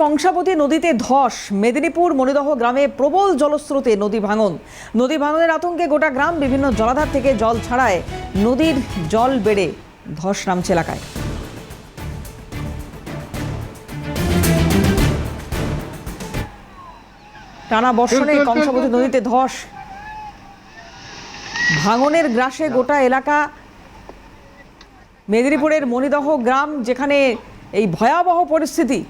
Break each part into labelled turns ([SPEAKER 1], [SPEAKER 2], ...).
[SPEAKER 1] কংসাবতী নদীতে ধস। মেদিনীপুর মণিদহ গ্রামে প্রবল জলস্রোতে নদী ভাঙনের আতঙ্কে গোটা গ্রাম। বিভিন্ন জলাধার থেকে জল ছাড়ায় নদীর জল বেড়ে ধস নামছে এলাকায়। টানা বর্ষণে কংসাবতী নদীতে ধস, ভাঙনের গ্রাসে গোটা এলাকা। মেদিনীপুরের মণিদহ গ্রাম, যেখানে এই ভয়াবহ পরিস্থিতি।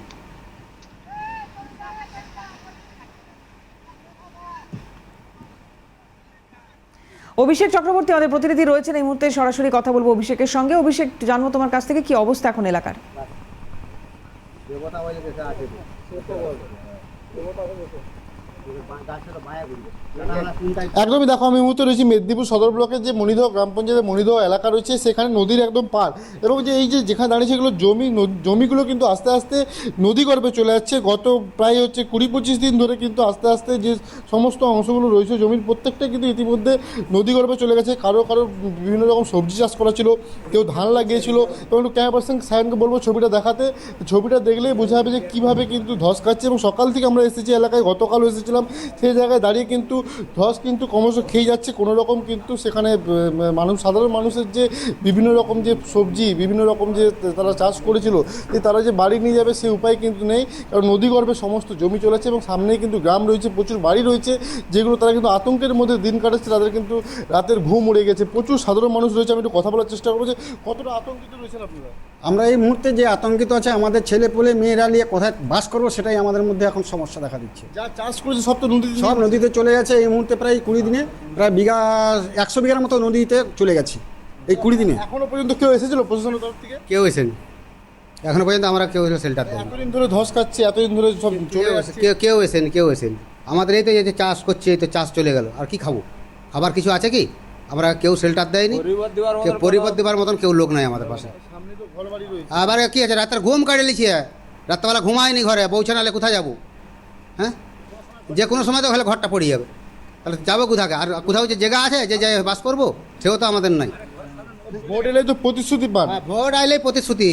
[SPEAKER 1] অভিষেক চক্রবর্তী আমাদের প্রতিনিধি রয়েছেন এই মুহূর্তে, সরাসরি কথা বলবো অভিষেকের সঙ্গে। অভিষেক, জানবো তোমার কাছ থেকে কি অবস্থা এখন এলাকার।
[SPEAKER 2] একদমই দেখো, আমি মুহূর্তে রয়েছি মেদিনীপুর সদর ব্লকের যে মণিদহ গ্রাম পঞ্চায়েতের মণিদহ এলাকা রয়েছে, সেখানে নদীর একদম পার, এবং যে এই যে যেখানে দাঁড়িয়েছে এগুলো জমিগুলো কিন্তু আস্তে আস্তে নদী গর্ভে চলে যাচ্ছে। গত প্রায় 20-25 দিন ধরে কিন্তু আস্তে আস্তে যে সমস্ত অংশগুলো রয়েছে জমির, প্রত্যেকটা কিন্তু ইতিমধ্যে নদী গর্ভে চলে গেছে। কারো বিভিন্ন রকম সবজি চাষ করা ছিল, কেউ ধান লাগিয়েছিল। এবং একটু ক্যামেরা পার্সন সায়নকে বলবো ছবিটা দেখাতে। ছবিটা দেখলেই বোঝা যাবে যে কীভাবে কিন্তু ধস খাচ্ছে। এবং সকাল থেকে আমরা এসেছি এলাকায়, গতকালও এসেছিলাম, সেই জায়গায় দাঁড়িয়ে কিন্তু ধস কিন্তু ক্রমশ খেয়ে যাচ্ছে। কোনো রকম কিন্তু সেখানে সাধারণ মানুষের যে বিভিন্ন রকম যে সবজি, বিভিন্ন রকম যে তারা চাষ করেছিল, যে তারা যে বাড়ি নিয়ে যাবে সেই উপায় কিন্তু নেই। কারণ নদী গর্ভে সমস্ত জমি চলেছে এবং সামনেই কিন্তু গ্রাম রয়েছে, প্রচুর বাড়ি রয়েছে, যেগুলো তারা কিন্তু আতঙ্কের মধ্যে দিন কাটাচ্ছে। তাদের কিন্তু রাতের ঘুম উড়ে গেছে। প্রচুর সাধারণ মানুষ রয়েছে। আমি একটু কথা বলার চেষ্টা করবো যে কতটা আতঙ্কিত রয়েছেন আপনারা।
[SPEAKER 3] আমরা এই মুহূর্তে যে আতঙ্কিত আছে, আমাদের ছেলেপুলে মেয়েরা নিয়ে কোথায় বাস করবো সেটাই আমাদের মধ্যে এখন সমস্যা দেখা দিচ্ছে।
[SPEAKER 2] যা চাষ করেছে সব তো
[SPEAKER 3] নদীতে চলে গেছে। এই মুহূর্তে প্রায় 20 দিনে প্রায় 100 বিঘার মতো নদীতে চলে গেছে এই 20 দিনে।
[SPEAKER 2] এখনো পর্যন্ত কেউ এসেছিল প্রশাসনের তরফ থেকে?
[SPEAKER 3] কেউ এসেনি এখনো পর্যন্ত। আমরা কেউ শেল্টার দেয়
[SPEAKER 2] এতদিন ধরে ধস খাচ্ছে, এতদিন ধরে সব চলে যাচ্ছে।
[SPEAKER 3] কেউ এসেনি। আমাদের এই তো যে চাষ করছে, এই তো চাষ চলে গেল, আর কি খাবো? খাবার কিছু আছে কি? আমরা কেউ শেল্টার দেয়নি, পরিবার দেওয়ার মতন কেউ লোক নাই আমাদের পাশে। আবার কি আছে, রাতের ঘুম কাটে লিখিয়ে, রাত্রেবেলা ঘুমায়নি ঘরে, পৌঁছে নালে কোথায় যাবো? হ্যাঁ, যে কোনো সময় তো হলে ঘরটা পড়ে যাবে, তাহলে যাবো কোথাকে? আর কোথাও যে জায়গা আছে যে যাই বাস করবো, সেও তো আমাদের নাই।
[SPEAKER 2] ভোট এলে তো প্রতিশ্রুতি পান।
[SPEAKER 3] ভোট আইলেই প্রতিশ্রুতি।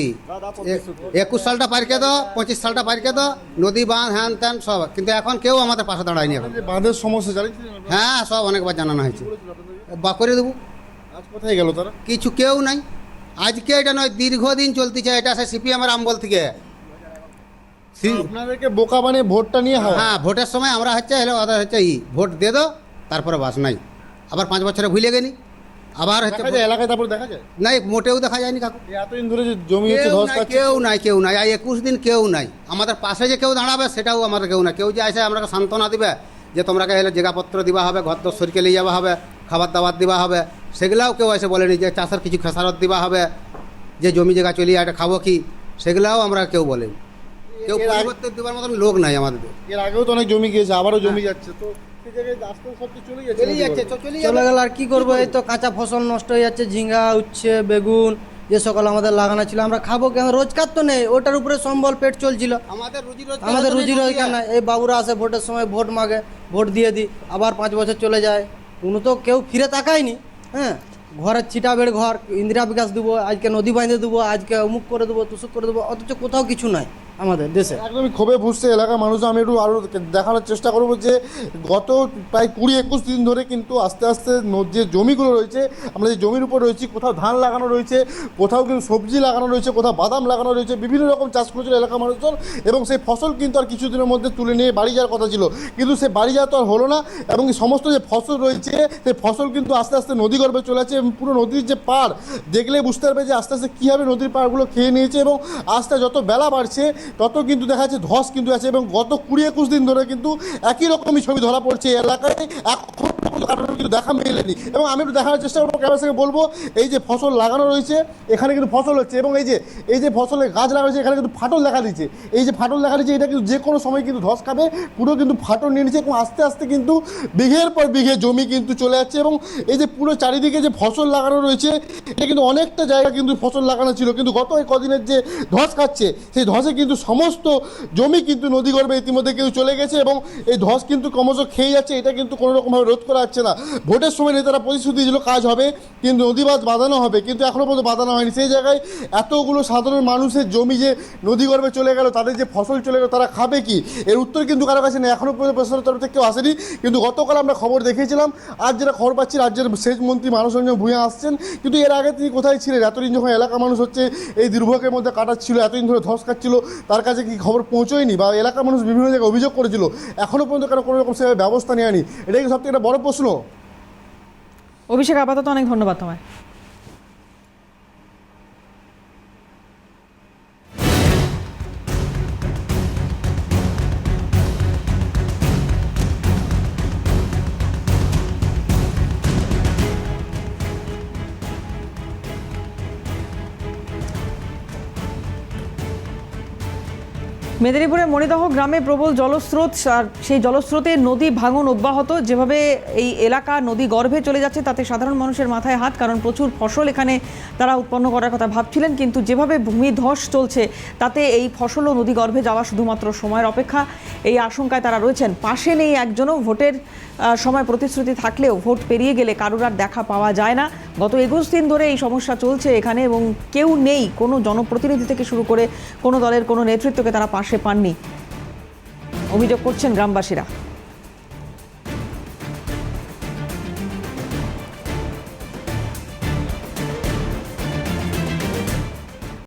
[SPEAKER 3] 21 সালটা পার করে দাও, 25 সালটা পার করে দাও, নদী বাঁধ হ্যান ত্যান সব, কিন্তু এখন কেউ আমাদের পাশে দাঁড়ায়নি। এখন
[SPEAKER 2] বাঁধের সমস্যা
[SPEAKER 3] হ্যাঁ, সব অনেকবার জানানো হয়েছে, বা করে দেবো।
[SPEAKER 2] আজ কোথায় গেল তারা?
[SPEAKER 3] কিছু কেউ নাই। আজকে এটা নয়, দীর্ঘদিন চলতেছে এটা। সে সিপিএমের আমল থেকে
[SPEAKER 2] আপনাদেরকে বোকা বানিয়ে ভোটটা নিয়ে হয়।
[SPEAKER 3] হ্যাঁ, ভোটের সময় আমরা ওদের ভোট দিয়ে দাও, তারপরে বাস নাই। আবার 5 বছরে ভুলে গেলি, আবার
[SPEAKER 2] এলাকায় তারপর দেখা যায়
[SPEAKER 3] নাই, মোটেও দেখা যায়নি কাকু।
[SPEAKER 2] এতদিন ধরে যে জমি
[SPEAKER 3] কেউ নাই। আর 21 দিন কেউ নাই। আমাদের পাশে যে কেউ দাঁড়াবে সেটাও আমাদের কেউ নাই। কেউ যে আসে আমরা সান্ত্বনা দিবে যে তোমরা এলে জায়গাপত্র দেওয়া হবে, ঘর দর সরিকে নিয়ে যাওয়া হবে, খাবার দাবার দেওয়া হবে, সেগুলাও কেউ এসে বলেনি। যে চাষের কিছু খেসারত দেওয়া হবে, যে জমি জায়গা চলিয়ে এটা খাবো কি, সেগুলাও আমরা কেউ বলেনি। কেউ পরিবর্তন দেওয়ার মতন লোক নাই আমাদের।
[SPEAKER 2] এর আগেও তো অনেক জমি গিয়েছে, আবারও জমি যাচ্ছে, তো
[SPEAKER 4] চলে গেল। আর কি করবো? এই তো কাঁচা ফসল নষ্ট হয়ে যাচ্ছে, ঝিঙ্গা, উচ্ছে, বেগুন, যে সকাল আমাদের লাগানো ছিল। আমরা খাবো কেন? রোজগার তো নেই, ওটার উপরে সম্বল পেট চলছিল। আমাদের রুজি রোজগার নাই। এই বাবুরা আসে ভোটের সময়, ভোট মাগে, ভোট দিয়ে দিই, আবার 5 বছর চলে যায়, কোনো তো কেউ ফিরে তাকায়নি। হ্যাঁ, ঘরের ছিটা বেড় ঘর, ইন্দিরা বিকাশ দেবো, আজকে নদী বাঁধে দেবো, আজকে অমুক করে দেবো, তুসুক করে দেবো, অথচ কোথাও কিছু নাই আমাদের দেশে।
[SPEAKER 2] একদমই ক্ষোভে বুঝছে এলাকার মানুষ। আমি একটু আরও দেখানোর চেষ্টা করবো যে গত প্রায় 20-21 দিন ধরে কিন্তু আস্তে আস্তে যে জমিগুলো রয়েছে, আমরা যে জমির উপর রয়েছি, কোথাও ধান লাগানো রয়েছে, কোথাও কিন্তু সবজি লাগানো রয়েছে, কোথাও বাদাম লাগানো রয়েছে, বিভিন্ন রকম চাষ করেছিল এলাকার মানুষজন। এবং সেই ফসল কিন্তু আর কিছুদিনের মধ্যে তুলে নিয়ে বাড়ি যাওয়ার কথা ছিল, কিন্তু সে বাড়ি যাওয়া তো আর হলো না। এবং সমস্ত যে ফসল রয়েছে, সেই ফসল কিন্তু আস্তে আস্তে নদী গর্ভে চলে আছে। এবং পুরো নদীর যে পাড় দেখলে বুঝতে পারবে যে আস্তে আস্তে কীভাবে নদীর পাড়গুলো খেয়ে নিয়েছে। এবং আস্তে যত বেলা বাড়ছে তত কিন্তু দেখা যাচ্ছে ধস কিন্তু আছে। এবং গত 20-21 দিন ধরে কিন্তু একই রকমই ছবি ধরা পড়ছে এলাকায়, কিন্তু দেখা মেলেনি। এবং আমি একটু দেখানোর চেষ্টা করবো, ক্যামেরা থেকে বলবো, এই যে ফসল লাগানো রয়েছে এখানে কিন্তু ফসল হচ্ছে, এবং এই যে ফসলের গাছ লাগানো হয়েছে এখানে কিন্তু ফাটল দেখা দিচ্ছে। এই যে ফাটল দেখা দিচ্ছে, এটা কিন্তু যে কোনো সময় কিন্তু ধস খাবে, পুরো কিন্তু ফাটল নিয়ে নিচ্ছে। এবং আস্তে আস্তে কিন্তু বিঘের পর বিঘে জমি কিন্তু চলে যাচ্ছে। এবং এই যে পুরো চারিদিকে যে ফসল লাগানো রয়েছে, এটা কিন্তু অনেকটা জায়গা কিন্তু ফসল লাগানো ছিল, কিন্তু গত এই কদিনের যে ধস খাচ্ছে, সেই ধসে কিন্তু সমস্ত জমি কিন্তু নদী গর্ভে ইতিমধ্যে কিন্তু চলে গেছে। এবং এই ধস কিন্তু ক্রমশ খেয়ে যাচ্ছে, এটা কিন্তু কোনো রকমভাবে রোধ করা যাচ্ছে না। ভোটের সময় নেতারা প্রতিশ্রুতি দিয়েছিল কাজ হবে, কিন্তু নদী বাঁধ বাঁধানো হবে, কিন্তু এখনও পর্যন্ত বাঁধানো হয়নি। সেই জায়গায় এতগুলো সাধারণ মানুষের জমি যে নদীগর্ভে চলে গেল, তাদের যে ফসল চলে গেল, তারা খাবে কি? এর উত্তর কিন্তু কারো কাছে নেই, এখনও পর্যন্ত প্রশাসনের তরফ থেকে কেউ আসেনি। কিন্তু গতকাল আমরা খবর দেখিয়েছিলাম, আজ যেটা খবর পাচ্ছি রাজ্যের সেচ মন্ত্রী মানস রঞ্জন ভূঁইয়া আসছেন, কিন্তু এর আগে তিনি কোথায় ছিলেন? এতদিন যখন এলাকা মানুষ হচ্ছে এই দুর্ভোগের মধ্যে কাটাচ্ছিল, এতদিন ধরে ধস খাচ্ছিল, তার কাছে কি খবর পৌঁছয়নি? বা এলাকার মানুষ বিভিন্ন জায়গায় অভিযোগ করেছিল, এখনও পর্যন্ত কেন কোনো রকম সেভাবে ব্যবস্থা নেয়নি? এটাই সবথেকে একটা বড় প্রশ্ন।
[SPEAKER 1] অভিষেক, আপাতত অনেক ধন্যবাদ তোমায়। মেদিনীপুরের মণিদহ গ্রামে প্রবল জলস্রোত, আর সেই জলস্রোতে নদী ভাঙন অব্যাহত। যেভাবে এই এলাকা নদী গর্ভে চলে যাচ্ছে তাতে সাধারণ মানুষের মাথায় হাত, কারণ প্রচুর ফসল এখানে তারা উৎপন্ন করার কথা ভাবছিলেন, কিন্তু যেভাবে ভূমি ধস চলছে তাতে এই ফসলও নদী গর্ভে যাওয়া শুধুমাত্র সময়ের অপেক্ষা, এই আশঙ্কায় তারা রয়েছেন। পাশে নেই একজনও, ভোটের সময় প্রতিশ্রুতি থাকলেও ভোট পেরিয়ে গেলে কারোর আর দেখা পাওয়া যায় না। গত 21 দিন ধরে এই সমস্যা চলছে এখানে, এবং কেউ নেই, কোনো জনপ্রতিনিধি থেকে শুরু করে কোনো দলের কোনো নেতৃত্বকে তারা পাশে পাননি, অভিযোগ করছেন গ্রামবাসীরা।